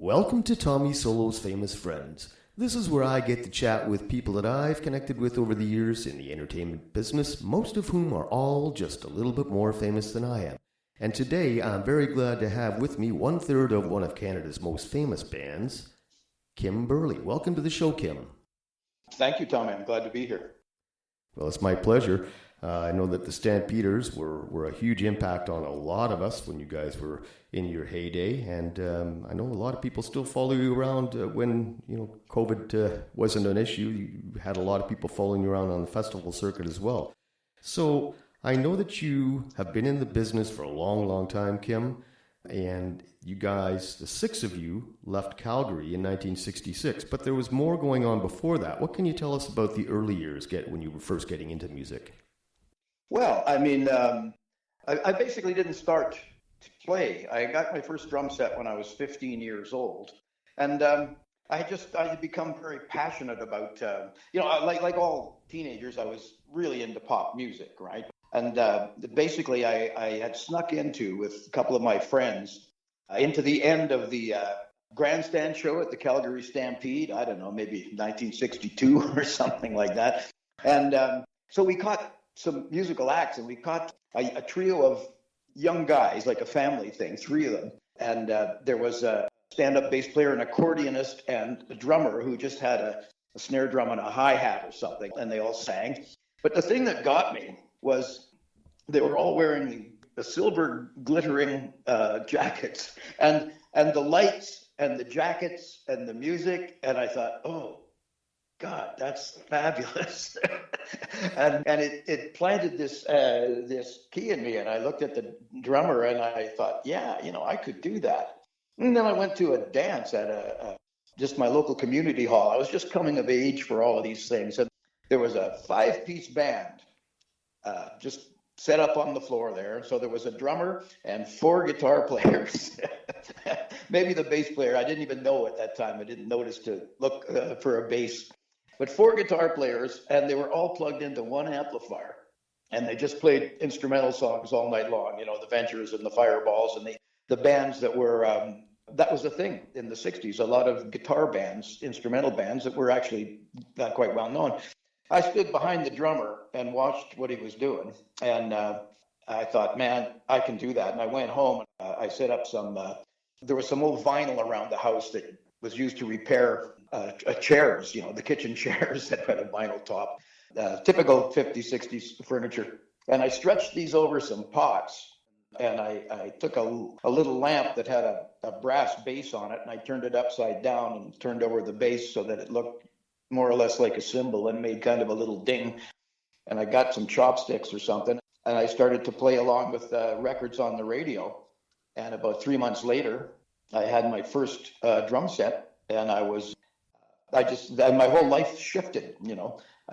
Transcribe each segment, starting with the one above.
Welcome to Tommy Solo's Famous Friends. This is where I get to chat with people that I've connected with over the years in the entertainment business, most of whom are all just a little bit more famous than I am. And today I'm very glad to have with me one-third of one of Canada's most famous bands, Kim Berly. Welcome to the show, Kim. Thank you, Tommy. I'm glad to be here. Well, it's my pleasure. I know that the Stampeders were a huge impact on a lot of us when you guys were in your heyday, and I know a lot of people still follow you around when COVID wasn't an issue. You had a lot of people following you around on the festival circuit as well. So I know that you have been in the business for a long, long time, Kim, and you guys, the six of you, left Calgary in 1966, but there was more going on before that. What can you tell us about the early years when you were first getting into music? Well, I basically didn't start to play. I got my first drum set when I was 15 years old. And I had become very passionate about, like all teenagers, I was really into pop music, right? And basically I had snuck into, with a couple of my friends, into the end of the grandstand show at the Calgary Stampede, I don't know, maybe 1962 or something like that. And so we caught some musical acts, and we caught a trio of young guys, like a family thing, three of them. And there was a stand-up bass player, an accordionist, and a drummer who just had a snare drum and a hi-hat or something, and they all sang. But the thing that got me was they were all wearing the silver glittering jackets, and the lights and the jackets and the music, and I thought, oh, God, that's fabulous. and it planted this key in me, and I looked at the drummer and I thought, yeah, I could do that. And then I went to a dance at just my local community hall. I was just coming of age for all of these things. And there was a 5-piece band just set up on the floor there. So there was a drummer and 4 guitar players. Maybe the bass player. I didn't even know at that time. I didn't notice to look for a bass. But 4 guitar players, and they were all plugged into one amplifier. And they just played instrumental songs all night long, the Ventures and the Fireballs and the bands that were, that was the thing in the 60s, a lot of guitar bands, instrumental bands that were actually not quite well known. I stood behind the drummer and watched what he was doing. And I thought, man, I can do that. And I went home and I set up there was some old vinyl around the house that was used to repair chairs, the kitchen chairs that had a vinyl top, typical 50s, 60s furniture. And I stretched these over some pots, and I took a little lamp that had a brass base on it, and I turned it upside down and turned over the base so that it looked more or less like a cymbal and made kind of a little ding. And I got some chopsticks or something, and I started to play along with records on the radio. And about 3 months later, I had my first drum set, and my whole life shifted,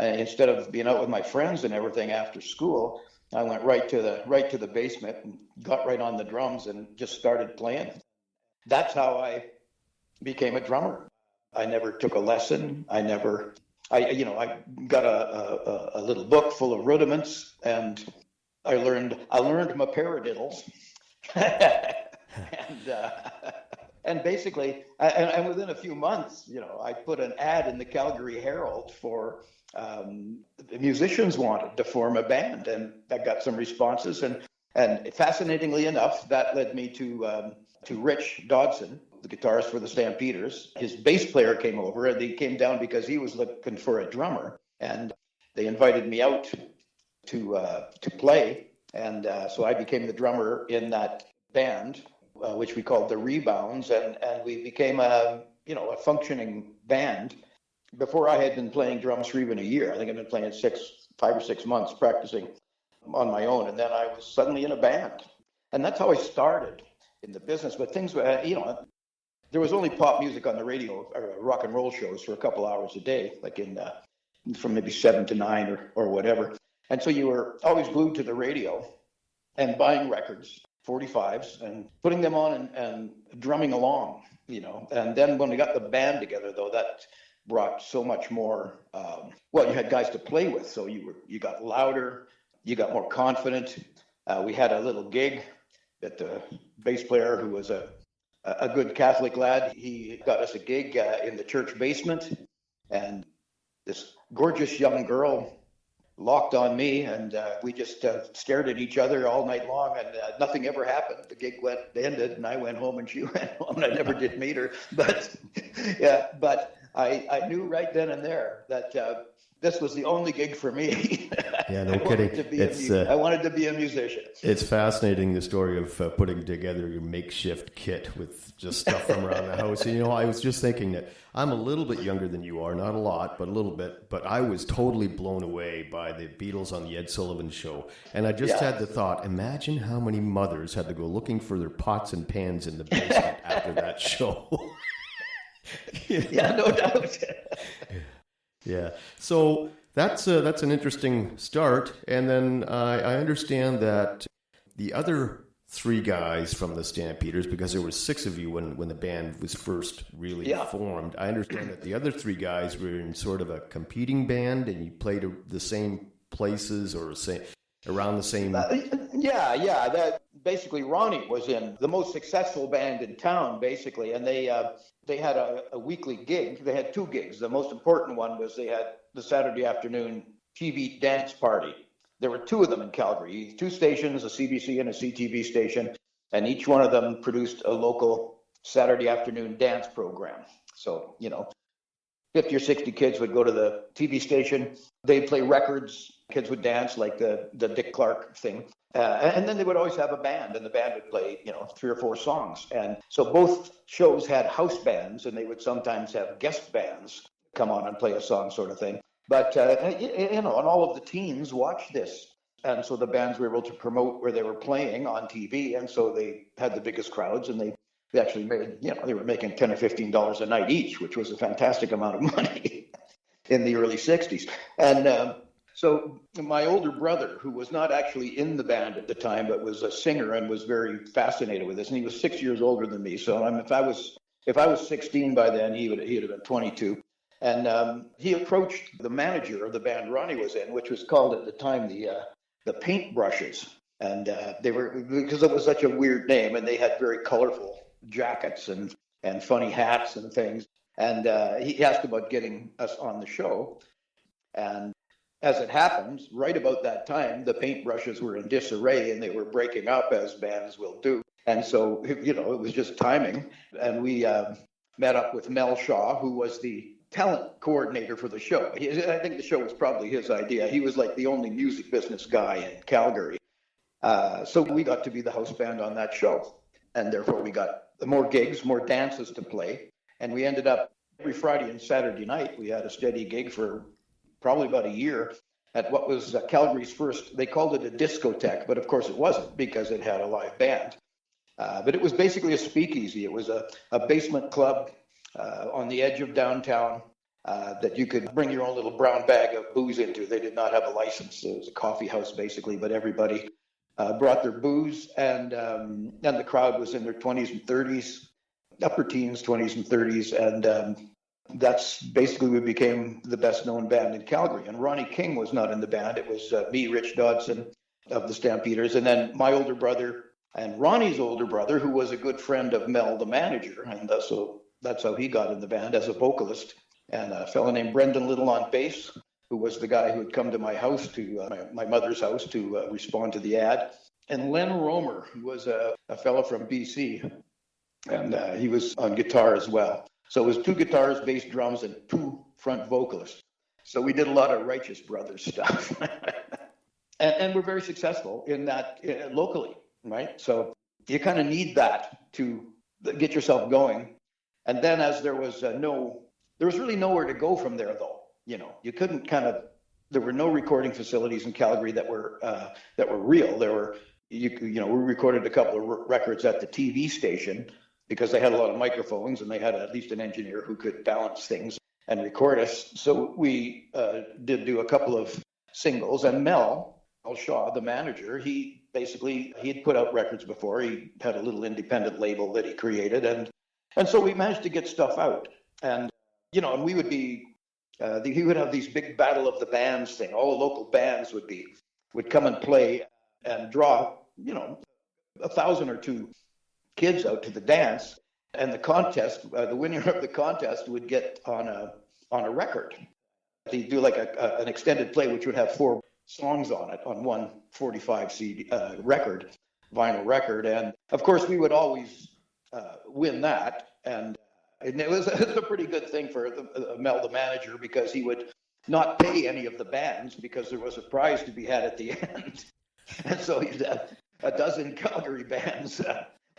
instead of being out with my friends and everything after school, I went right to the basement and got right on the drums and just started playing. That's how I became a drummer. I never took a lesson. I got a little book full of rudiments, and I learned my paradiddles. And basically, and within a few months, I put an ad in the Calgary Herald for musicians wanted to form a band, and I got some responses. And fascinatingly enough, that led me to Rich Dodson, the guitarist for the Stampeders. His bass player came over, and he came down because he was looking for a drummer, and they invited me out to play, and so I became the drummer in that band, which we called the Rebounds, and we became a functioning band. Before I had been playing drums for even a year. I think I'd been playing 5 or 6 months practicing on my own, and then I was suddenly in a band, and that's how I started in the business. But things were, there was only pop music on the radio, or rock and roll shows for a couple hours a day, like from maybe 7 to 9 or whatever, and so you were always glued to the radio and buying records. 45s and putting them on and drumming along, and then when we got the band together, though, that brought so much more. You had guys to play with, so you got louder, you got more confident. We had a little gig that the bass player, who was a a good Catholic lad. He got us a gig in the church basement, and this gorgeous young girl locked on me, and we just stared at each other all night long, and nothing ever happened. The gig ended, and I went home, and she went home, and I never did meet her. But yeah, but I knew right then and there that this was the only gig for me. Yeah, no kidding. I wanted to be a musician. It's fascinating, the story of putting together your makeshift kit with just stuff from around the house. And, I was just thinking that I'm a little bit younger than you are, not a lot, but a little bit. But I was totally blown away by the Beatles on the Ed Sullivan Show. And I just had the thought, imagine how many mothers had to go looking for their pots and pans in the basement after that show. Yeah, no doubt. Yeah. So that's an interesting start. And then I understand that the other three guys from the Stampeders, because there were six of you when the band was first really formed, I understand that the other three guys were in sort of a competing band, and you played the same places or around the same. Yeah. That basically Ronnie was in the most successful band in town, basically, and they had a weekly gig. They had two gigs. The most important one was they had the Saturday afternoon TV dance party. There were two of them in Calgary, two stations, a CBC and a CTV station, and each one of them produced a local Saturday afternoon dance program. So, 50 or 60 kids would go to the TV station. They'd play records. Kids would dance like the Dick Clark thing. And then they would always have a band, and the band would play, 3 or 4 songs. And so both shows had house bands, and they would sometimes have guest bands come on and play a song sort of thing. But, and all of the teens watched this. And so the bands were able to promote where they were playing on TV. And so they had the biggest crowds, and they actually made, they were making $10 or $15 a night each, which was a fantastic amount of money in the early 60s. And so my older brother, who was not actually in the band at the time, but was a singer and was very fascinated with this, and he was 6 years older than me. So if I was 16 by then, he'd have been 22. And he approached the manager of the band Ronnie was in, which was called at the time the Paintbrushes. And they were, because it was such a weird name, and they had very colorful jackets and funny hats and things. And he asked about getting us on the show. And as it happened, right about that time, the Paintbrushes were in disarray, and they were breaking up, as bands will do. And so, it was just timing. And we met up with Mel Shaw, who was the talent coordinator for the show. I think the show was probably his idea. He was like the only music business guy in Calgary. So we got to be the house band on that show. And therefore we got more gigs, more dances to play. And we ended up every Friday and Saturday night, we had a steady gig for probably about a year at what was Calgary's first, they called it a discotheque, but of course it wasn't, because it had a live band. But it was basically a speakeasy. It was a basement club on the edge of downtown that you could bring your own little brown bag of booze into. They did not have a license. It was a coffee house, basically, but everybody brought their booze, and the crowd was in their 20s and 30s, upper teens, 20s and 30s, and that's basically, we became the best known band in Calgary. And Ronnie King was not in the band. It was me, Rich Dodson of the Stampeders, and then my older brother and Ronnie's older brother, who was a good friend of Mel, the manager. And so that's how he got in the band as a vocalist. And a fellow named Brendan Little on bass, who was the guy who had come to my house, to my mother's house, to respond to the ad. And Len Romer, who was a fellow from BC, and he was on guitar as well. So it was 2 guitars, bass, drums, and 2 front vocalists. So we did a lot of Righteous Brothers stuff. and we're very successful in that locally, right? So you kind of need that to get yourself going. And then as there was really nowhere to go from there, though. You couldn't there were no recording facilities in Calgary that were real. There were, we recorded a couple of records at the TV station, because they had a lot of microphones, and they had at least an engineer who could balance things and record us. So we did do a couple of singles. And Mel Shaw, the manager, he had put out records before. He had a little independent label that he created. And so we managed to get stuff out. And, and we would be, he would have these big battle of the bands thing. All the local bands would come and play and draw, 1,000 or 2 kids out to the dance. And the contest, the winner of the contest would get on a record. They do like an extended play, which would have 4 songs on it on one 45 CD record, vinyl record. And of course, we would always win that. And it was a pretty good thing for Mel, the manager, because he would not pay any of the bands because there was a prize to be had at the end. And so he'd have a dozen Calgary bands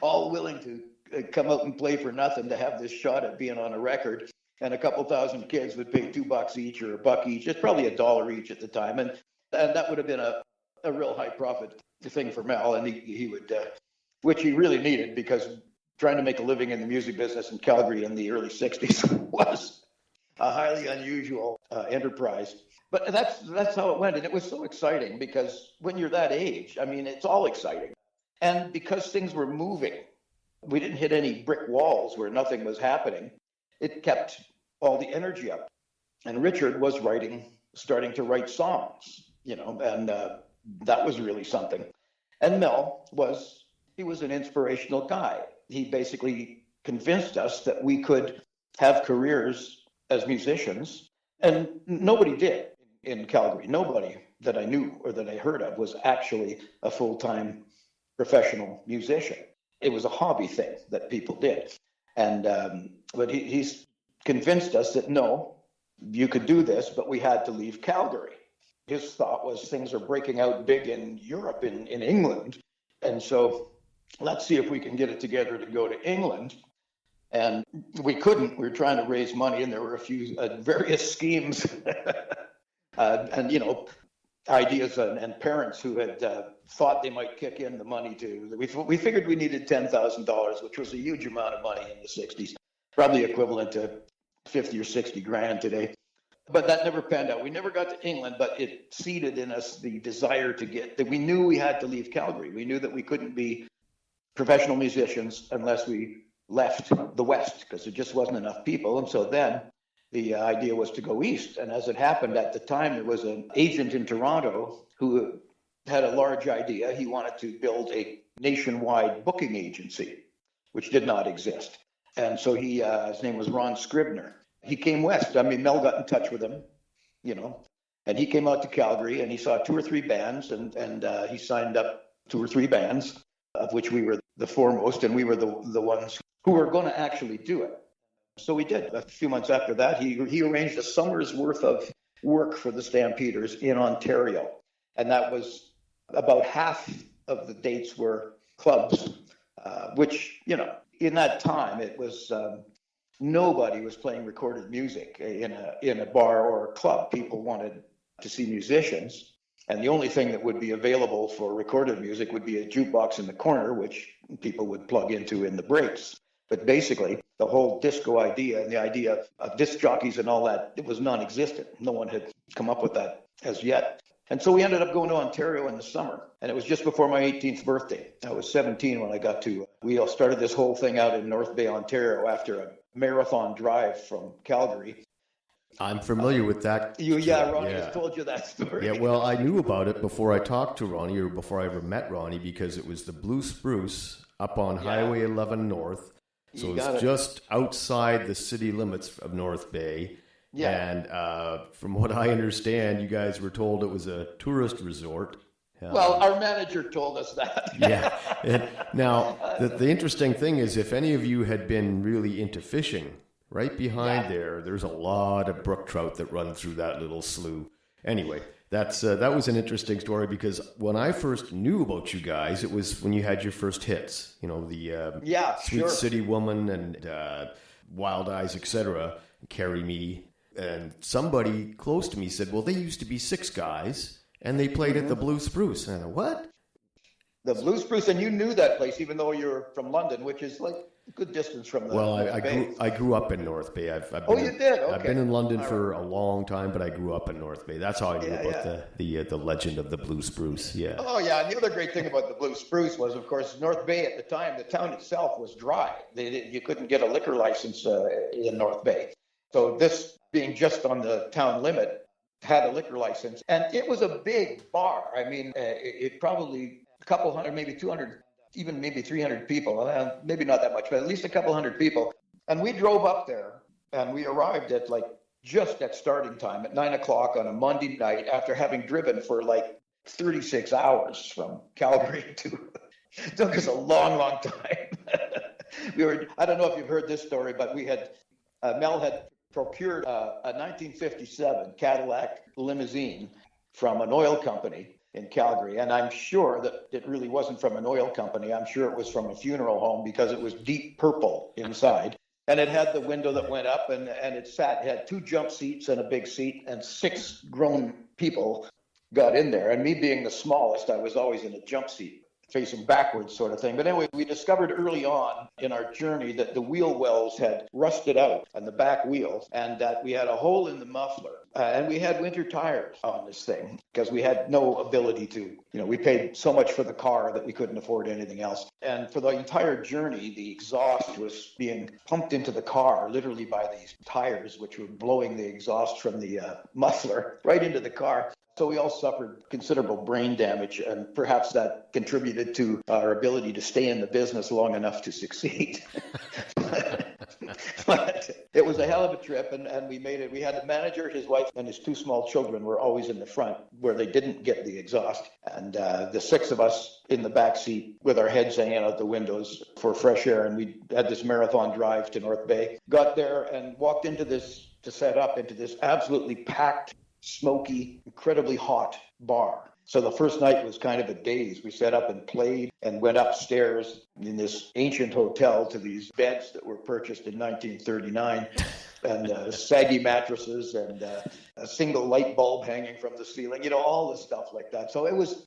all willing to come out and play for nothing to have this shot at being on a record. And a couple thousand kids would pay $2 each or $1 each. It's probably $1 each at the time. And that would have been a real high profit thing for Mel. And he would, which he really needed, because trying to make a living in the music business in Calgary in the early 60s was a highly unusual enterprise. But that's how it went. And it was so exciting, because when you're that age, I mean, it's all exciting. And because things were moving, we didn't hit any brick walls where nothing was happening. It kept all the energy up. And Richard was starting to write songs, and that was really something. And Mel was an inspirational guy. He basically convinced us that we could have careers as musicians, and nobody did in Calgary. Nobody that I knew or that I heard of was actually a full-time professional musician. It was a hobby thing that people did. And but he's convinced us that no, you could do this, but we had to leave Calgary. His thought was things are breaking out big in Europe, in England. And so let's see if we can get it together to go to England. And we couldn't. We were trying to raise money, and there were a few various schemes and ideas and parents who had thought they might kick in the money to. We figured we needed $10,000, which was a huge amount of money in the 60s, probably equivalent to 50 or 60 grand today. But that never panned out. We never got to England, but it seeded in us the desire to get that. We knew we had to leave Calgary. We knew that we couldn't be professional musicians unless we left the West, because there just wasn't enough people. And so then the idea was to go east. And as it happened at the time, there was an agent in Toronto who had a large idea. He wanted to build a nationwide booking agency, which did not exist. And so his name was Ron Scribner. He came west. I mean, Mel got in touch with him, and he came out to Calgary, and he saw 2 or 3 bands, and he signed up 2 or 3 bands, of which we were the foremost, and we were the ones who were going to actually do it. So we did. A few months after that, he arranged a summer's worth of work for the Stampeders in Ontario. And that was about half of the dates were clubs, which, in that time, it was nobody was playing recorded music in a bar or a club. People wanted to see musicians. And the only thing that would be available for recorded music would be a jukebox in the corner, which people would plug into in the breaks. But basically, the whole disco idea and the idea of disc jockeys and all that, it was non-existent. No one had come up with that as yet. And so we ended up going to Ontario in the summer. And it was just before my 18th birthday. I was 17 when I got to. We all started this whole thing out in North Bay, Ontario, after a marathon drive from Calgary. I'm familiar with that. Ronnie has told you that story. Yeah, well, I knew about it before I talked to Ronnie, or before I ever met Ronnie, because it was the Blue Spruce up on Highway 11 North. So it's just outside the city limits of North Bay. Yeah. And from what I understand, you guys were told it was a tourist resort. Well, our manager told us that. Yeah. And now, the interesting thing is, if any of you had been really into fishing, right behind there's a lot of brook trout that run through that little slough. Anyway, that was an interesting story, because when I first knew about you guys, it was when you had your first hits. The Sweet City Woman and Wild Eyes, etc., Carry Me. And somebody close to me said, well, they used to be 6 guys, and they played at the Blue Spruce. And I thought, what? The Blue Spruce, and you knew that place, even though you're from London, which is like a good distance from the I grew up in North Bay. I've been you did? Okay. I've been in London for a long time, but I grew up in North Bay. That's how I knew about the legend of the Blue Spruce. Yeah. Oh, yeah. And the other great thing about the Blue Spruce was, of course, North Bay at the time, the town itself was dry. You couldn't get a liquor license in North Bay. So this, being just on the town limit, had a liquor license. And it was a big bar. I mean, it probably a couple hundred, maybe 200 even maybe 300 people, maybe not that much, but at least a couple hundred people. And we drove up there, and we arrived at just at starting time at 9 o'clock on a Monday night after having driven for 36 hours from Calgary to, it took us a long, long time. I don't know if you've heard this story, but Mel had procured a 1957 Cadillac limousine from an oil company in Calgary. And I'm sure that it really wasn't from an oil company. I'm sure it was from a funeral home because it was deep purple inside. And it had the window that went up, and it had 2 jump seats and a big seat, and 6 grown people got in there. And me being the smallest, I was always in a jump seat, facing backwards sort of thing. But anyway, we discovered early on in our journey that the wheel wells had rusted out on the back wheels, and that we had a hole in the muffler. And we had winter tires on this thing because we had no ability to, we paid so much for the car that we couldn't afford anything else. And for the entire journey, the exhaust was being pumped into the car literally by these tires, which were blowing the exhaust from the muffler right into the car. So we all suffered considerable brain damage, and perhaps that contributed to our ability to stay in the business long enough to succeed. But it was a hell of a trip, and we made it. We had a manager, his wife, and his 2 small children were always in the front where they didn't get the exhaust. And the 6 of us in the back seat with our heads hanging out the windows for fresh air. And we had this marathon drive to North Bay. Got there and walked into this absolutely packed, smoky, incredibly hot bar. So the first night was kind of a daze. We set up and played and went upstairs in this ancient hotel to these beds that were purchased in 1939 and saggy mattresses and a single light bulb hanging from the ceiling, all the stuff like that. So it was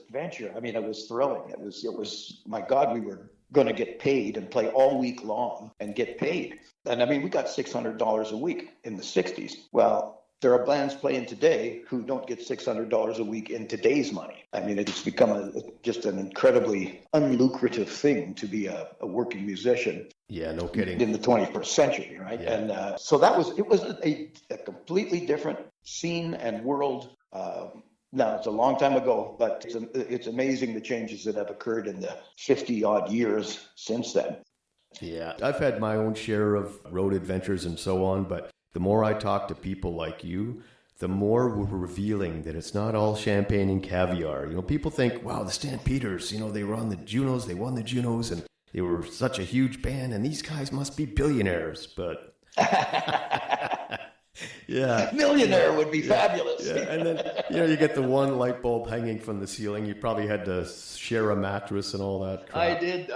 adventure. I mean, it was thrilling. It was, my God, we were going to get paid and play all week long and get paid. And I mean, we got $600 a week in the 60s. Well, there are bands playing today who don't get $600 a week in today's money. I mean, it's become just an incredibly unlucrative thing to be a working musician. Yeah, no kidding. In the 21st century, right? Yeah. And so it was a completely different scene and world. Now, it's a long time ago, but it's amazing the changes that have occurred in the 50-odd years since then. Yeah, I've had my own share of road adventures and so on, but the more I talk to people like you, the more we're revealing that it's not all champagne and caviar. People think, wow, the Stampeders, they were on the Junos, they won the Junos, and they were such a huge band, and these guys must be billionaires. But yeah, millionaire would be fabulous. Yeah, and then you get the one light bulb hanging from the ceiling. You probably had to share a mattress and all that crap. I did.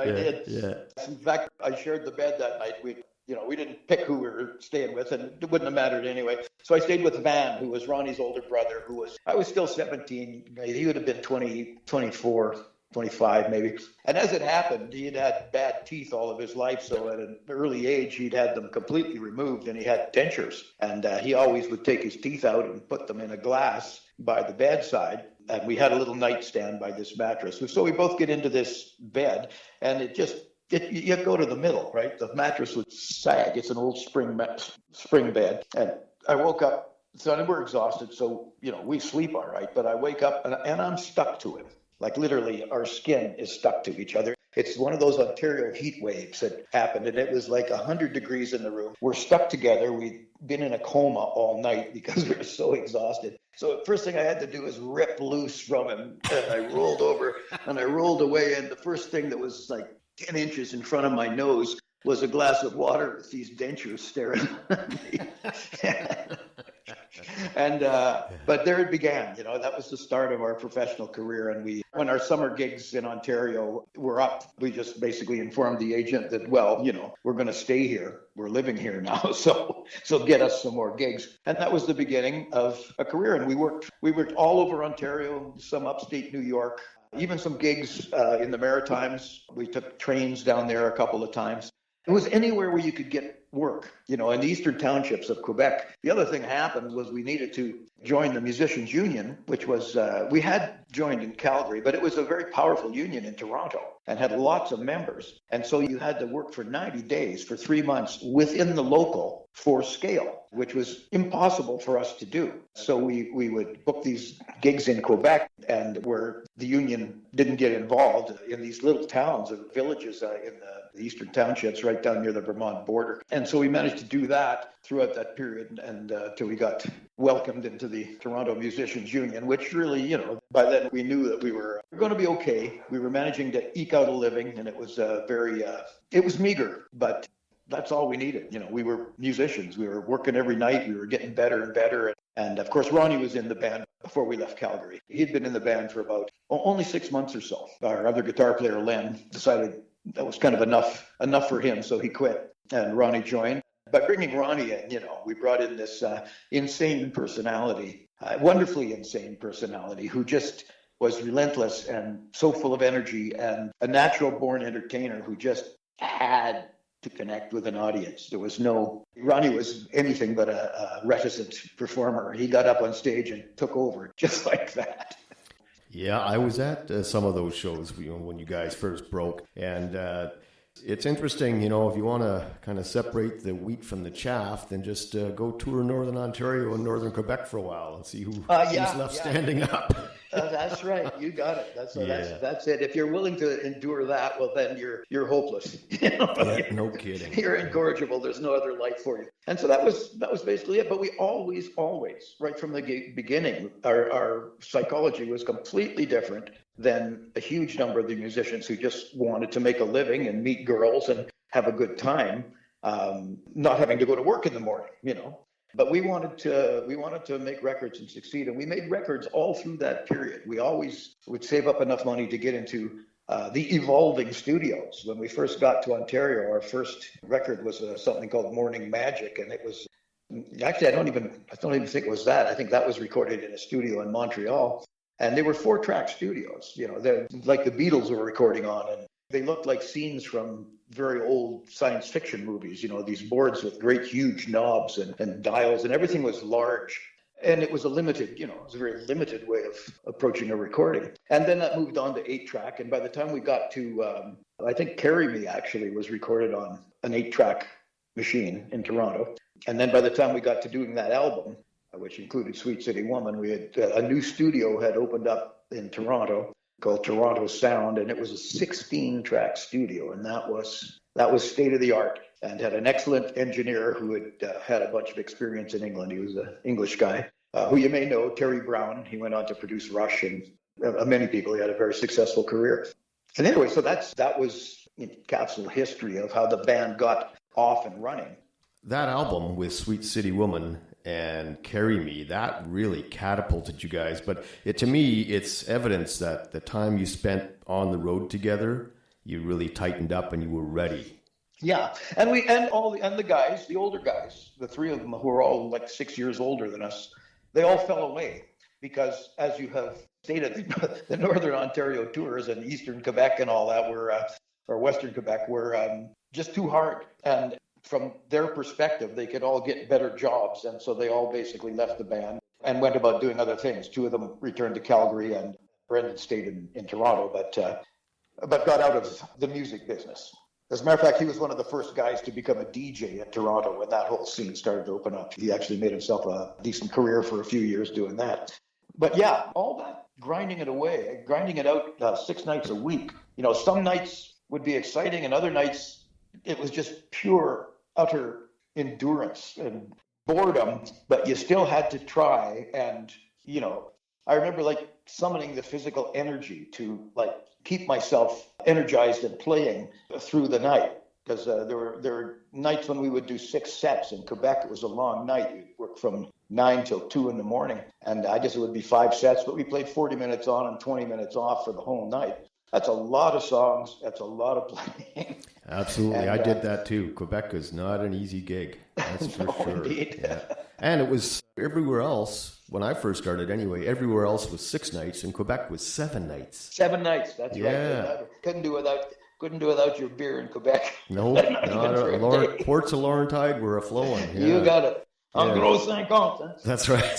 Yeah. In fact, I shared the bed that night. We didn't pick who we were staying with, and it wouldn't have mattered anyway. So I stayed with Van, who was Ronnie's older brother, I was still 17. He would have been 20, 24, 25 maybe. And as it happened, he had had bad teeth all of his life. So at an early age, he'd had them completely removed, and he had dentures. And he always would take his teeth out and put them in a glass by the bedside. And we had a little nightstand by this mattress. So we both get into this bed, and you go to the middle, right? The mattress would sag. It's an old spring bed. And I woke up, so we're exhausted, so, we sleep all right. But I wake up, and I'm stuck to him. Like, literally, our skin is stuck to each other. It's one of those Ontario heat waves that happened, and it was like 100 degrees in the room. We're stuck together. We'd been in a coma all night because we were so exhausted. So the first thing I had to do was rip loose from him, and I rolled over, and I rolled away, and the first thing that was like 10 inches in front of my nose was a glass of water with these dentures staring at me. And but there it began. That was the start of our professional career. And when our summer gigs in Ontario were up, we just basically informed the agent that, we're going to stay here. We're living here now, so get us some more gigs. And that was the beginning of a career. And we worked all over Ontario, some upstate New York, even some gigs in the Maritimes. We took trains down there a couple of times. It was anywhere where you could get work, in the eastern townships of Quebec. The other thing that happened was we needed to join the Musicians Union, which was, we had joined in Calgary, but it was a very powerful union in Toronto and had lots of members. And so you had to work for 90 days, for 3 months within the local for scale, which was impossible for us to do. So we would book these gigs in Quebec, and where the union didn't get involved, in these little towns and villages in the eastern townships right down near the Vermont border. And so we managed to do that throughout that period and till we got welcomed into the Toronto Musicians Union, which really, by then we knew that we were going to be okay. We were managing to eke out a living, and it was it was meager, but that's all we needed. We were musicians. We were working every night. We were getting better and better. And of course, Ronnie was in the band before we left Calgary. He'd been in the band for about only 6 months or so. Our other guitar player, Len, decided that was kind of enough for him, so he quit, and Ronnie joined. By bringing Ronnie in, we brought in this insane personality, wonderfully insane personality, who just was relentless and so full of energy, and a natural-born entertainer who just had to connect with an audience. Ronnie was anything but a reticent performer. He got up on stage and took over just like that. Yeah, I was at some of those shows when you guys first broke, and it's interesting, if you want to kind of separate the wheat from the chaff, then just go tour Northern Ontario and Northern Quebec for a while and see who's left standing up. That's right. You got it. That's it. If you're willing to endure that, well, then you're hopeless. Yeah, no kidding. You're incorrigible. There's no other life for you. And so that was basically it. But we always, right from the beginning, our psychology was completely different than a huge number of the musicians who just wanted to make a living and meet girls and have a good time, not having to go to work in the morning, But we wanted to make records and succeed, and we made records all through that period. We always would save up enough money to get into the evolving studios. When we first got to Ontario, our first record was something called Morning Magic, and it was actually I don't even think it was that. I think that was recorded in a studio in Montreal, and they were 4-track studios. They're like the Beatles were recording on, and they looked like scenes from very old science fiction movies, these boards with great huge knobs and dials, and everything was large. And it was a very limited way of approaching a recording. And then that moved on to 8-track. And by the time we got to, I think Carry Me actually was recorded on an 8-track machine in Toronto. And then by the time we got to doing that album, which included Sweet City Woman, we had a new studio had opened up in Toronto called Toronto Sound, and it was a 16-track studio, and that was state of the art, and had an excellent engineer who had a bunch of experience in England. He was an English guy who you may know, Terry Brown. He went on to produce Rush and many people. He had a very successful career. And anyway, so that was capsule history of how the band got off and running. That album with Sweet City Woman and Carry Me, that really catapulted you guys. But to me, it's evidence that the time you spent on the road together, you really tightened up and you were ready. Yeah, and the guys, the older guys, the three of them who are all like 6 years older than us, they all fell away because, as you have stated, the Northern Ontario tours and Eastern Quebec and all that or Western Quebec were just too hard. And from their perspective, they could all get better jobs. And so they all basically left the band and went about doing other things. 2 of them returned to Calgary, and Brendan stayed in Toronto, but got out of the music business. As a matter of fact, he was one of the first guys to become a DJ in Toronto when that whole scene started to open up. He actually made himself a decent career for a few years doing that. But yeah, all that grinding it away, grinding it out 6 nights a week. Some nights would be exciting, and other nights it was just pure, utter endurance and boredom. But you still had to try, and I remember summoning the physical energy to keep myself energized and playing through the night, because there were nights when we would do 6 sets in Quebec. It was a long night. You'd work from 9 till 2 in the morning, and I guess it would be 5 sets, but we played 40 minutes on and 20 minutes off for the whole night. That's a lot of songs. That's a lot of playing. Absolutely. And I did that too. Quebec is not an easy gig. That's for sure. Indeed. Yeah. And it was everywhere else, when I first started anyway, everywhere else was 6 nights, and Quebec was 7 nights. 7 nights, that's right. I couldn't do without couldn't do without your beer in Quebec. No, ports of Laurentide were a-flowing. Yeah. You got it. En Yeah. gros 50. Huh? That's right.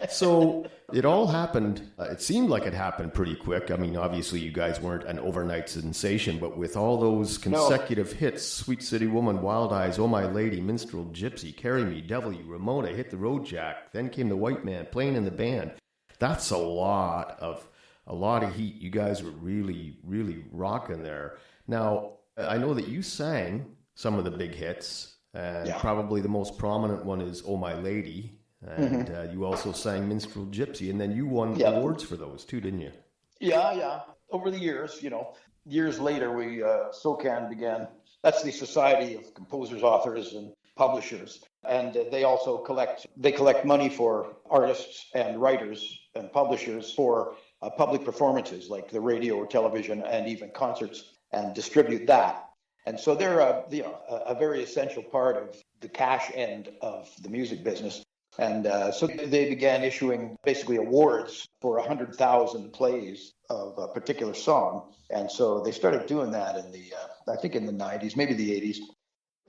So it all happened. It seemed like it happened pretty quick. I mean, obviously you guys weren't an overnight sensation, but with all those consecutive hits, Sweet City Woman, Wild Eyes, Oh My Lady, Minstrel Gypsy, Carry Me, Devil You, Ramona, Hit the Road Jack, then came the White Man, playing in the band. That's a lot of heat. You guys were really, really rocking there. Now, I know that you sang some of the big hits. And probably the most prominent one is Oh My Lady. And you also sang Minstrel Gypsy. And then you won awards for those too, didn't you? Yeah. Over the years, years later, we, SOCAN began. That's the Society of Composers, Authors, and Publishers. And they also collect money for artists and writers and publishers for public performances like the radio or television and even concerts, and distribute that. And so they're a very essential part of the cash end of the music business. And so they began issuing basically awards for 100,000 plays of a particular song. And so they started doing that in I think in the 90s, maybe the 80s.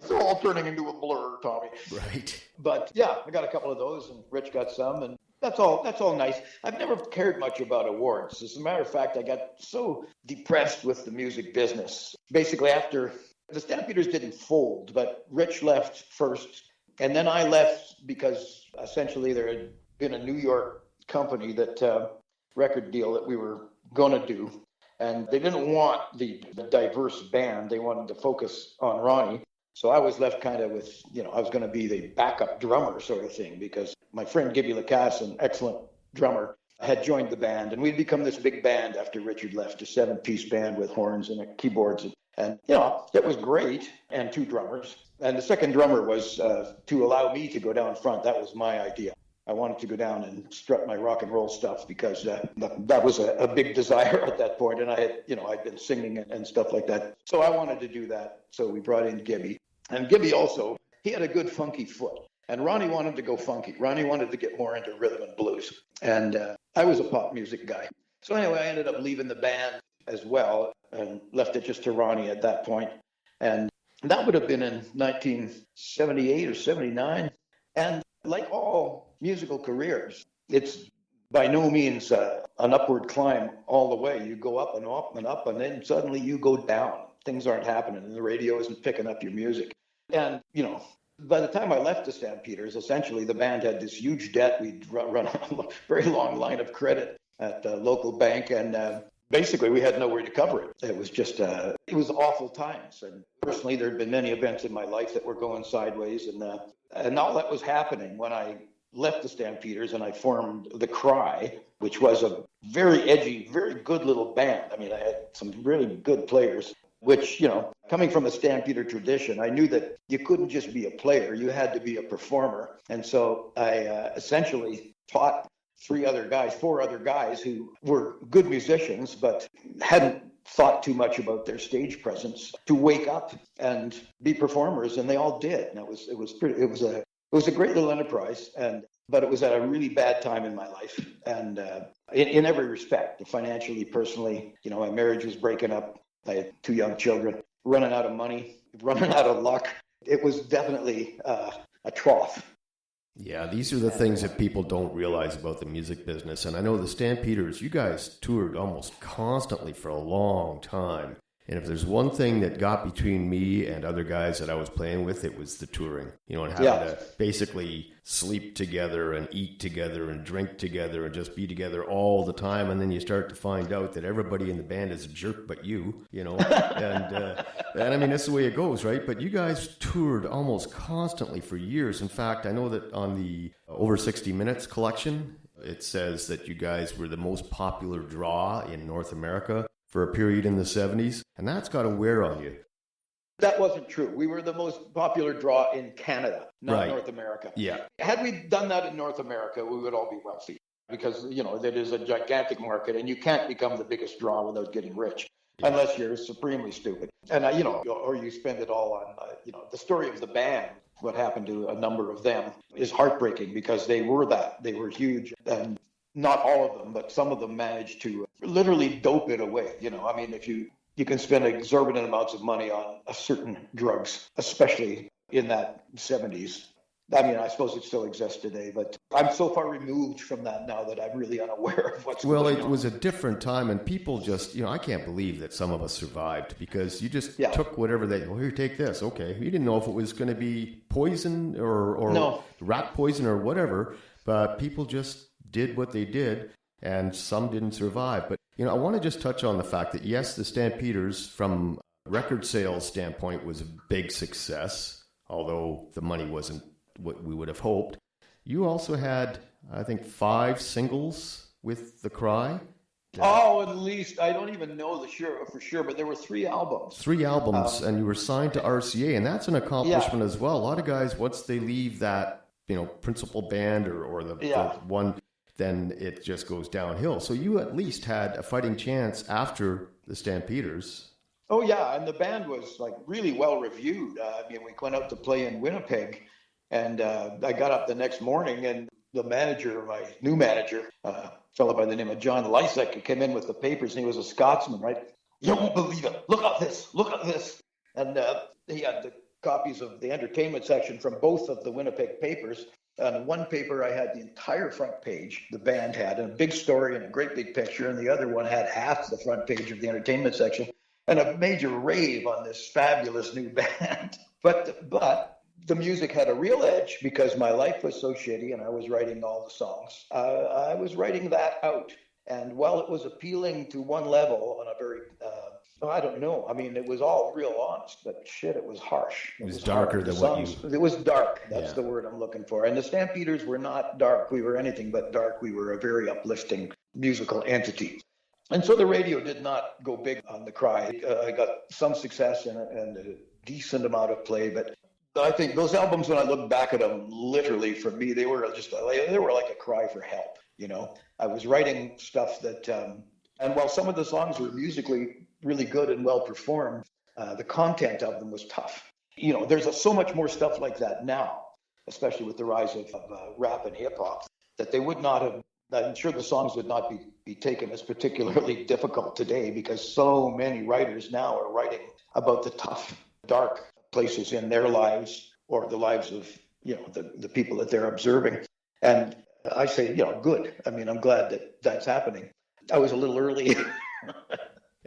It's all turning into a blur, Tommy. Right. But yeah, I got a couple of those, and Rich got some, and that's all nice. I've never cared much about awards. As a matter of fact, I got so depressed with the music business. Basically, after the Stampeders didn't fold, but Rich left first, and then I left because essentially there had been a New York company record deal that we were going to do, and they didn't want the diverse band. They wanted to focus on Ronnie. So I was left kind of with, I was going to be the backup drummer sort of thing, because my friend Gibby Lacasse, an excellent drummer, had joined the band, and we'd become this big band after Richard left, a 7-piece band with horns and keyboards. And it was great, and 2 drummers. And the second drummer was to allow me to go down front. That was my idea. I wanted to go down and strut my rock and roll stuff, because that was a big desire at that point. And I had, I'd been singing and stuff like that. So I wanted to do that. So we brought in Gibby. And Gibby also, he had a good funky foot. And Ronnie wanted to go funky. Ronnie wanted to get more into rhythm and blues. And I was a pop music guy. So anyway, I ended up leaving the band as well and left it just to Ronnie at that point. And that would have been in 1978 or 79. And like all musical careers, it's by no means an upward climb all the way. You go up and up and up, and then suddenly you go down. Things aren't happening, and the radio isn't picking up your music. And, by the time I left the Stampeders, essentially the band had this huge debt. We'd run a very long line of credit at the local bank, and basically we had nowhere to cover it. It was just, it was awful times. And personally, there had been many events in my life that were going sideways, and all that was happening when I left the Stampeders and I formed The Cry, which was a very edgy, very good little band. I mean, I had some really good players, which, coming from a Stampeder tradition, I knew that you couldn't just be a player, you had to be a performer. And so I essentially taught 4 other guys who were good musicians, but hadn't thought too much about their stage presence, to wake up and be performers, and they all did. And it was a great little enterprise, but it was at a really bad time in my life, and in every respect, financially, personally. My marriage was breaking up. I had 2 young children, running out of money, running out of luck. It was definitely a trough. Yeah, these are the things that people don't realize about the music business. And I know the Stampeders, you guys toured almost constantly for a long time. And if there's one thing that got between me and other guys that I was playing with, it was the touring. And having to basically sleep together and eat together and drink together and just be together all the time. And then you start to find out that everybody in the band is a jerk but you, and I mean, that's the way it goes, right? But you guys toured almost constantly for years. In fact, I know that on the Over 60 Minutes collection, it says that you guys were the most popular draw in North America for a period in the 70s, and that's got to wear on you. That wasn't true. We were the most popular draw in Canada, not North America. Yeah. Had we done that in North America, we would all be wealthy, because, that is a gigantic market, and you can't become the biggest draw without getting rich, unless you're supremely stupid. And, or you spend it all on, the story of the band, what happened to a number of them, is heartbreaking, because they were huge, and not all of them, but some of them managed to literally dope it away. If you you can spend exorbitant amounts of money on certain drugs, especially in that 70s. I mean, I suppose it still exists today, but I'm so far removed from that now that I'm really unaware of what's going on. Well, it was a different time, and people just, I can't believe that some of us survived because you just took whatever here, take this. Okay. You didn't know if it was going to be poison or rat poison or whatever, but people just did what they did, and some didn't survive. But, I want to just touch on the fact that, yes, the Stampeders, from a record sales standpoint, was a big success, although the money wasn't what we would have hoped. You also had, I think, 5 singles with The Cry. At least. I don't even know for sure, but there were 3 albums. 3 albums, and you were signed to RCA, and that's an accomplishment as well. A lot of guys, once they leave that, principal band or the one, then it just goes downhill. So you at least had a fighting chance after the Stampeders. Oh, yeah, and the band was, really well reviewed. We went out to play in Winnipeg, and I got up the next morning, and the manager, my new manager, a fellow by the name of John Lysek, came in with the papers, and he was a Scotsman, right? You won't believe it. Look at this. And he had the copies of the entertainment section from both of the Winnipeg papers. On one paper, I had the entire front page the band had, and a big story and a great big picture, and the other one had half the front page of the entertainment section, and a major rave on this fabulous new band. But the music had a real edge because my life was so shitty and I was writing all the songs. I was writing that out. And while it was appealing to one level on a very, I don't know. I mean, it was all real honest, but shit, it was harsh. It was darker than what you... It was dark. That's the word I'm looking for. And the Stampeders were not dark. We were anything but dark. We were a very uplifting musical entity. And so the radio did not go big on The Cry. I got some success and a decent amount of play, but I think those albums, when I look back at them, literally for me, they were like a cry for help. I was writing stuff that, and while some of the songs were musically really good and well performed, the content of them was tough. There's so much more stuff like that now, especially with the rise of rap and hip hop, that they would not have. I'm sure the songs would not be taken as particularly difficult today because so many writers now are writing about the tough, dark places in their lives or the lives of, the people that they're observing. And I say, good. I mean, I'm glad that that's happening. I was a little early.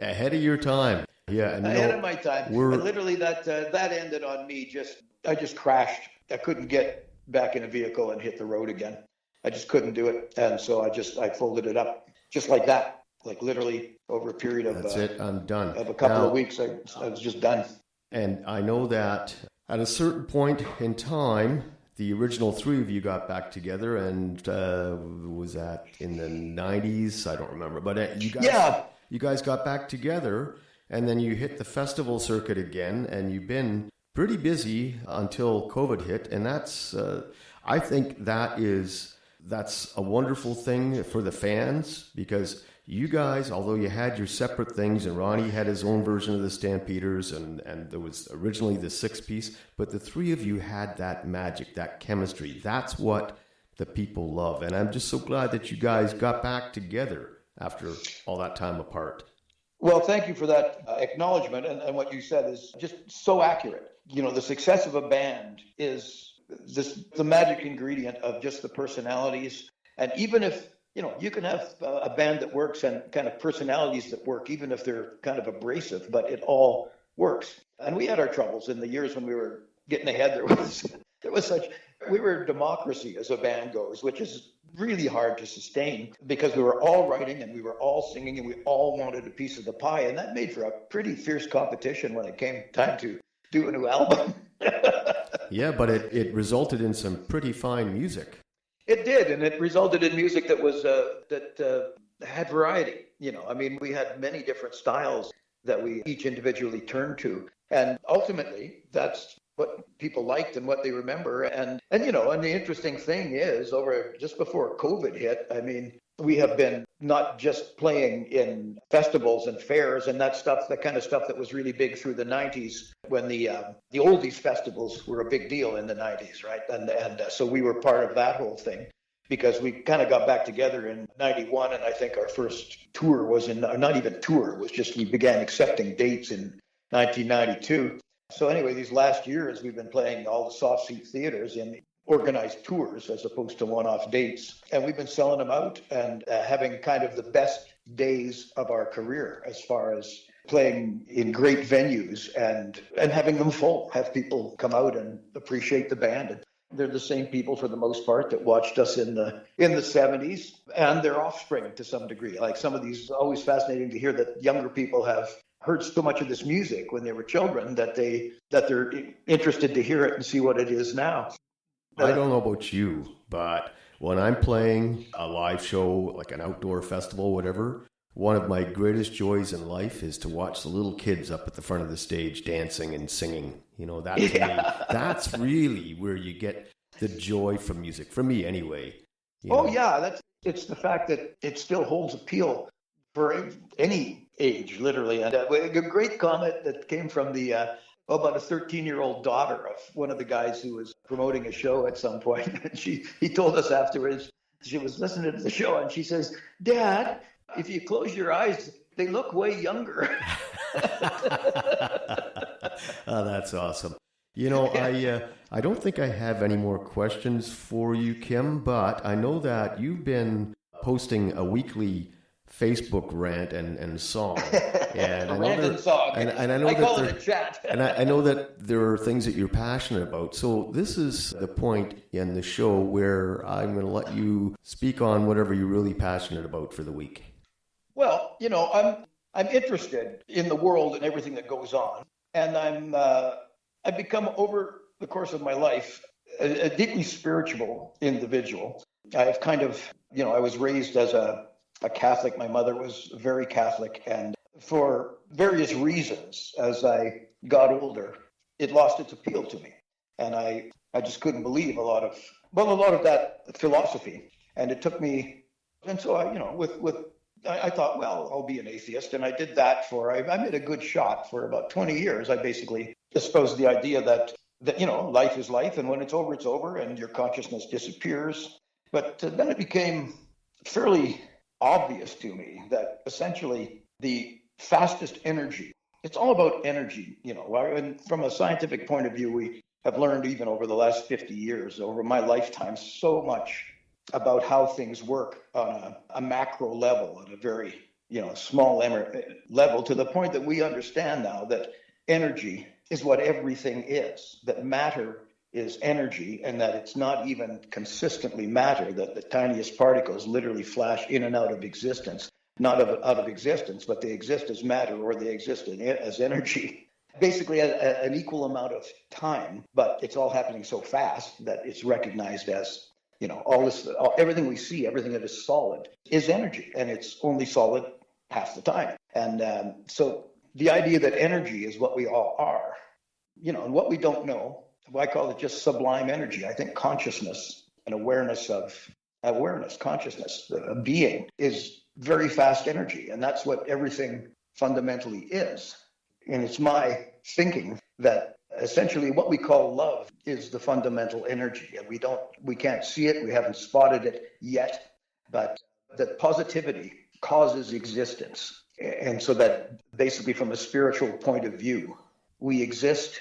Ahead of your time. Yeah. And ahead of my time. And literally that ended on me. I just crashed. I couldn't get back in a vehicle and hit the road again. I just couldn't do it. And so I folded it up just like that, like literally over a period of, that's it. I'm done. Of a couple of weeks. I was just done. And I know that at a certain point in time, the original 3 of you got back together, and was that in the 90s? I don't remember. But you guys got back together, and then you hit the festival circuit again, and you've been pretty busy until COVID hit. And that's, I think that's a wonderful thing for the fans, because you guys, although you had your separate things, and Ronnie had his own version of the Stampeders, and there was originally the 6-piece, but the 3 of you had that magic, that chemistry. That's what the people love. And I'm just so glad that you guys got back together after all that time apart. Well, thank you for that acknowledgement. And what you said is just so accurate. The success of a band is the magic ingredient of just the personalities. And even if you can have a band that works and kind of personalities that work, even if they're kind of abrasive, but it all works. And we had our troubles in the years when we were getting ahead. We were democracy as a band goes, which is really hard to sustain because we were all writing and we were all singing and we all wanted a piece of the pie. And that made for a pretty fierce competition when it came time to do a new album. Yeah, but it resulted in some pretty fine music. It did, and it resulted in music that was that had variety. We had many different styles that we each individually turned to, and ultimately, that's what people liked and what they remember. And the interesting thing is, over just before COVID hit, we have been not just playing in festivals and fairs and that kind of stuff that was really big through the 90s when the oldies festivals were a big deal in the 90s, right? And so we were part of that whole thing. because we kind of got back together in 91, and I think our first tour was not even tour, it was just we began accepting dates in 1992. So anyway, these last years we've been playing all the soft seat theaters in organized tours as opposed to one-off dates, and we've been selling them out and having kind of the best days of our career as far as playing in great venues and having them full, have people come out and appreciate the band. And they're the same people for the most part that watched us in the 70s, and their offspring to some degree. Like some of these, always fascinating to hear that younger people have heard so much of this music when they were children that they're interested to hear it and see what it is now. I don't know about you, but when I'm playing a live show, like an outdoor festival, whatever, one of my greatest joys in life is to watch the little kids up at the front of the stage dancing and singing. You know, that to me, that's really where you get the joy from music, for me anyway. Yeah, it's the fact that it still holds appeal for any age, literally. And a great comment that came from about a 13-year-old daughter of one of the guys who was promoting a show at some point. And he told us afterwards, she was listening to the show and she says, "Dad, if you close your eyes, they look way younger." Oh, that's awesome. You know, I don't think I have any more questions for you, Kim, but I know that you've been posting a weekly Facebook rant and song. And I call it a chat. And I know that there are things that you're passionate about. So this is the point in the show where I'm going to let you speak on whatever you're really passionate about for the week. Well, you know, I'm interested in the world and everything that goes on, and I've become, over the course of my life, a deeply spiritual individual. I've kind of, you know, I was raised as a Catholic. My mother was very Catholic, and for various reasons, as I got older, it lost its appeal to me, and I just couldn't believe a lot of that philosophy, and it took me, and so I thought, well, I'll be an atheist, and I did that I made a good shot for about 20 years. I basically espoused the idea that you know, life is life, and when it's over, and your consciousness disappears. But then it became fairly obvious to me that essentially the fastest energy, it's all about energy, you know, and from a scientific point of view, we have learned even over the last 50 years, over my lifetime, so much about how things work on a macro level, at a very, you know, small level, to the point that we understand now that energy is what everything is, that matter is energy, and that it's not even consistently matter, that the tiniest particles literally flash in and out of existence, not out of existence, but they exist as matter, or they exist as energy, basically an equal amount of time, but it's all happening so fast that it's recognized as, you know, everything we see, everything that is solid is energy, and it's only solid half the time. And so the idea that energy is what we all are, you know, and what we don't know, I call it just sublime energy. I think consciousness and consciousness, being is very fast energy, and that's what everything fundamentally is. And it's my thinking that essentially what we call love is the fundamental energy, and we can't see it, we haven't spotted it yet, but that positivity causes existence. And so that basically from a spiritual point of view, we exist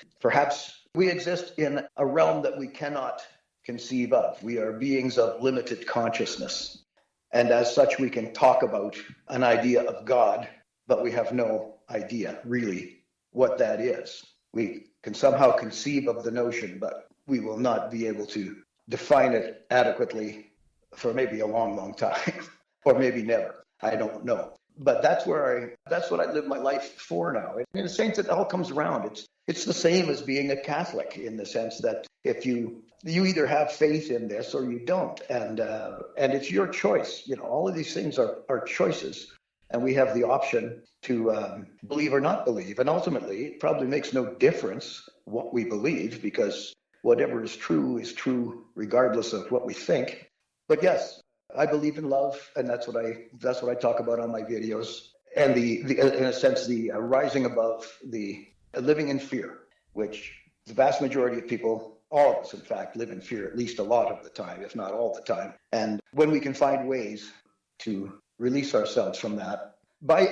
in a realm that we cannot conceive of. We are beings of limited consciousness. And as such, we can talk about an idea of God, but we have no idea really what that is. We can somehow conceive of the notion, but we will not be able to define it adequately for maybe a long, long time, or maybe never. I don't know. But that's what I live my life for now. In a sense, it all comes around. It's the same as being a Catholic, in the sense that if you either have faith in this or you don't, and it's your choice. You know, all of these things are choices, and we have the option to believe or not believe. And ultimately, it probably makes no difference what we believe, because whatever is true regardless of what we think. But yes, I believe in love, and that's what I talk about on my videos. And in a sense, the rising above the living in fear, which the vast majority of people all of us, in fact, live in fear at least a lot of the time, if not all the time. And when we can find ways to release ourselves from that by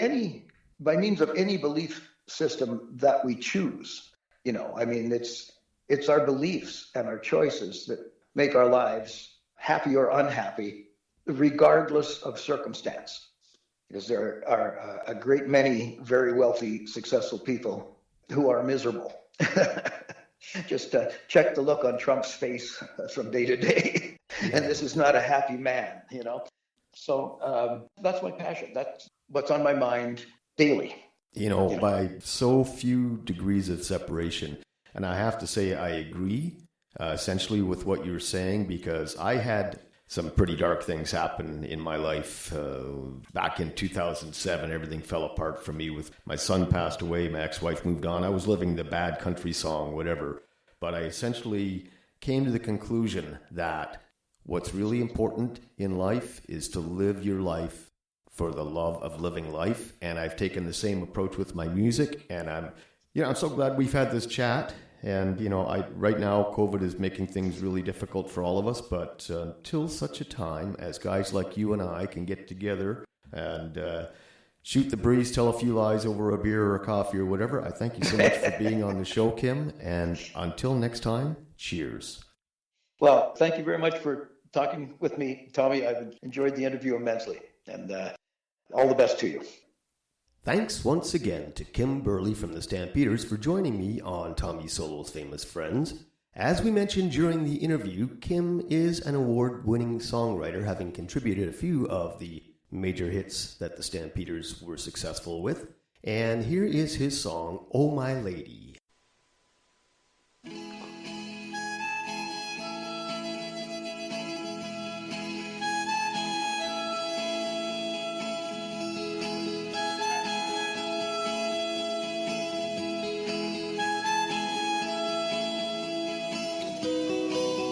means of any belief system that we choose, I mean, it's our beliefs and our choices that make our lives happy or unhappy, regardless of circumstance. Because there are a great many very wealthy, successful people who are miserable. Just check the look on Trump's face from day to day. And this is not a happy man, So that's my passion. That's what's on my mind daily. By so few degrees of separation. And I have to say, I agree essentially with what you're saying, because I had some pretty dark things happen in my life. Back in 2007, everything fell apart for me. With my son passed away, my ex-wife moved on. I was living the bad country song, whatever. But I essentially came to the conclusion that what's really important in life is to live your life for the love of living life. And I've taken the same approach with my music. And I'm so glad we've had this chat. And, right now, COVID is making things really difficult for all of us. But until such a time as guys like you and I can get together and shoot the breeze, tell a few lies over a beer or a coffee or whatever, I thank you so much for being on the show, Kim. And until next time, cheers. Well, thank you very much for talking with me, Tommy. I've enjoyed the interview immensely. And all the best to you. Thanks once again to Kim Berly from the Stampeders for joining me on Tommy Solo's Famous Friends. As we mentioned during the interview, Kim is an award-winning songwriter, having contributed a few of the major hits that the Stampeders were successful with. And here is his song, Oh My Lady.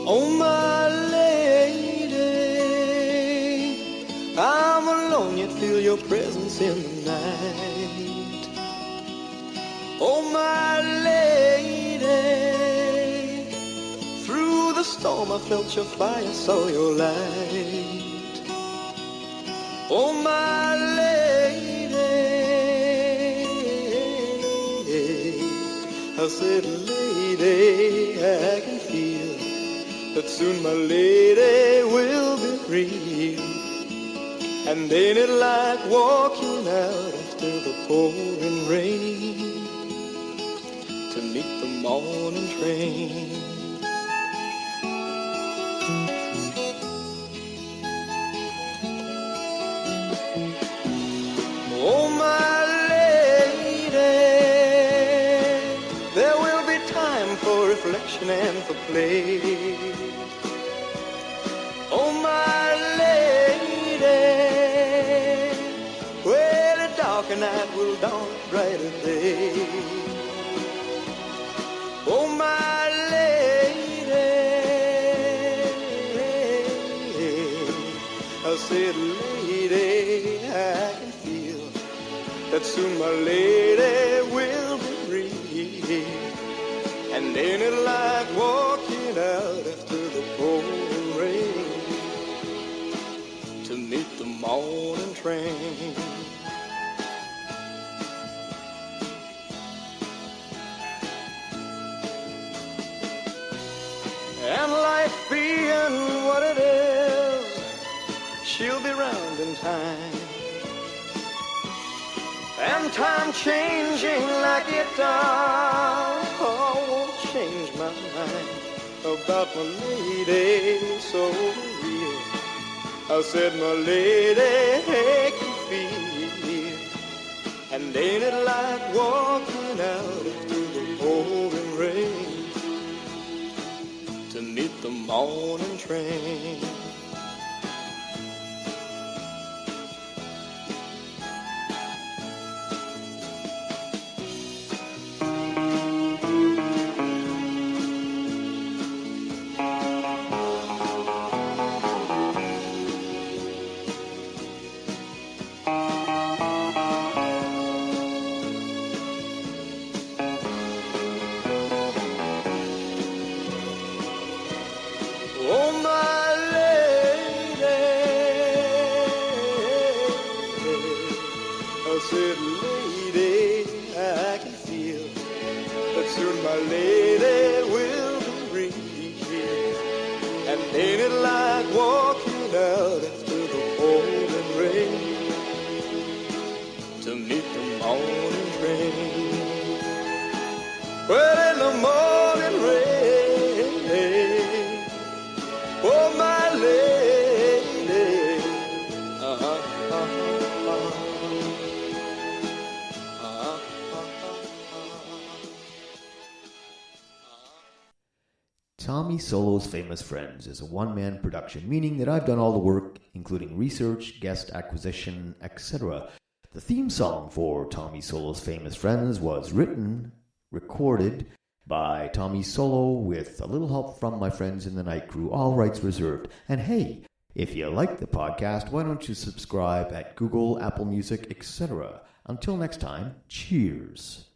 Oh, my lady, I'm alone, yet feel your presence in the night. Oh, my lady, through the storm I felt your fire, saw your light. Oh, my lady, I said, lady, I can feel that soon my lady will be real. And ain't it like walking out after the pouring rain to meet the morning train? Oh, my lady, there will be time for reflection and for play. Oh, my lady, well, a darker night will dawn a brighter day. Oh, my lady, I said, lady, I can feel that soon my lady will be real. And ain't it like walking out after the pouring rain to meet the morning train? And life being what it is, she'll be round in time. And time changing like it does, oh, won't change my mind about my lady so real. I said, my lady can feel, and ain't it like walking out through the pouring rain to meet the morning train? said, lady, I can feel that soon my lady will be here. And ain't it like walking out into the pouring rain to meet the morning train? Well, in the morning rain, oh, my lady, Tommy Solo's Famous Friends is a one-man production, meaning that I've done all the work, including research, guest acquisition, etc. The theme song for Tommy Solo's Famous Friends was written, recorded by Tommy Solo with a little help from my friends in the night crew, all rights reserved. And hey, if you like the podcast, why don't you subscribe at Google, Apple Music, etc. Until next time, cheers.